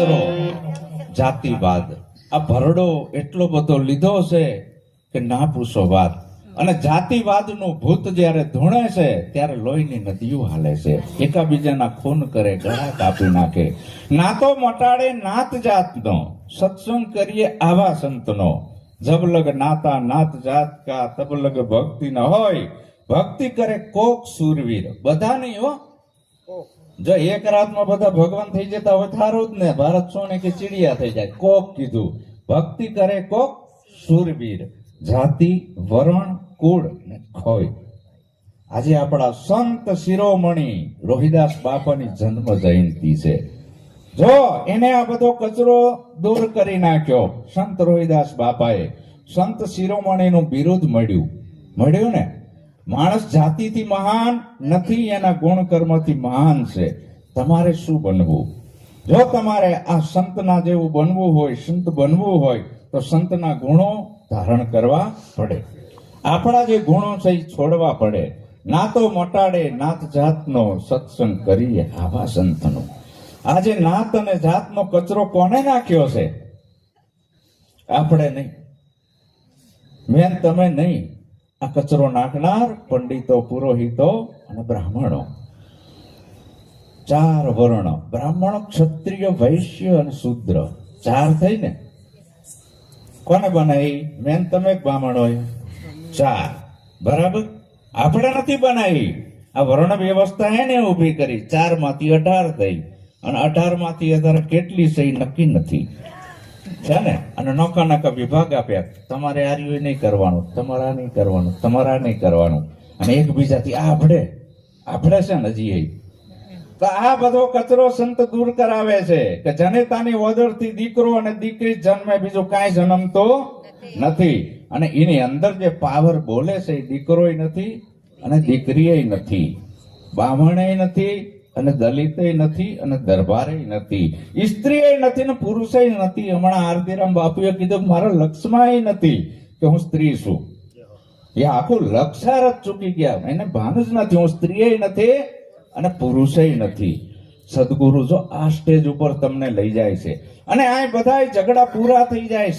કચરો જાતિવાદ આ ભરડો એટલો બધો લીધો છે કે ના પૂછો વાત. અને જાતિવાદનું ભૂત જ્યારે ધૂણે છે ત્યારે લોહીની નદીઓ હાલે છે, એકાબીજાના ખૂન કરે, ગળા કાપી નાખે. નાતો મટાડે નાત જાતનો, સત્સંગ કરીએ આવા સંતનો. જબ લગ નાતા નાત જાત કા તબ લગ ભક્તિ ન હોય, ભક્તિ કરે કોક સુરવીર. બધા નહીં હો, જો એક રાતમાં બધા ભગવાન થઈ જતા હોય થારું જ ને, ભારત સોને કે ચીડિયા થઈ જાય. કોક કીધું, ભક્તિ કરે કોક સુરવીર. જાતિ વરણ કુળ ને ખોય. આજે આપણા સંત શિરોમણી રોહિદાસ બાપાની જન્મ જયંતિ છે. જો એને આ બધો કચરો દૂર કરી નાખ્યો સંત રોહિદાસ બાપાએ, સંત શિરોમણીનું બિરુદ મળ્યું ને. માણસ જાતિથી મહાન નથી, એના ગુણ કર્મથી મહાન છે. તમારે શું બનવું? જો તમારે આ સંતના જેવું બનવું હોય, સંત બનવું હોય, તો સંતના ગુણો ધારણ કરવા પડે. આપણા જે ગુણો છે એ છોડવા પડે. નાતો મટાડે નાત જાતનો, સત્સંગ કરીએ આવા સંતનો. આજે નાત અને જાતનો કચરો કોને નાખ્યો છે? આપણે નહીં, મેં તમે નહીં. આ કચરો નાખનાર પંડિતો, પુરોહિતો અને બ્રાહ્મણો. 4 વર્ણ, બ્રાહ્મણ, ક્ષત્રિય, વૈશ્ય અને શૂદ્ર, 4 થઈ ને. કોને બનાવી? મેન તમે બ્રાહ્મણ હોય 4, બરાબર? આપણે નથી બનાવી. આ વર્ણ વ્યવસ્થા એને ઉભી કરી. 4 માંથી 18 થઈ, અને 18 માંથી 18 કેટલી છે નક્કી નથી, છે ને. અને નોકા વિભાગ આપ્યા, તમારે આ નહીં કરવાનું, તમારા નહીં કરવાનું, તમારા નહીં કરવાનું. અને એકબીજાથી આપણે છે ને હજી. તો આ બધો કચરો સંત દૂર કરાવે છે કે જનેતાની ઓદરથી દીકરો અને દીકરી જન્મે, બીજું કાંઈ જન્મતો નથી. અને એની અંદર જે પાવર બોલે છે એ દીકરોય નથી અને દીકરીય નથી, બ્રાહ્મણેય નથી અને દલિતય નથી અને દરબારે નથી, સ્ત્રીએ નથી ને પુરુષે નથી. હમણાં આરતીરામ બાપુએ કીધું મારા લક્ષમાં નથી કે હું સ્ત્રી છું. એ આખું લક્ષાર જ ચૂકી ગયા, એને ભાન જ નથી. હું સ્ત્રીએ નથી અને પુરુષે નથી. સદગુરુ જો આ સ્ટેજ ઉપર તમને લઈ જાય છે અને આ બધા ઝઘડા પૂરા થઈ જાય છે.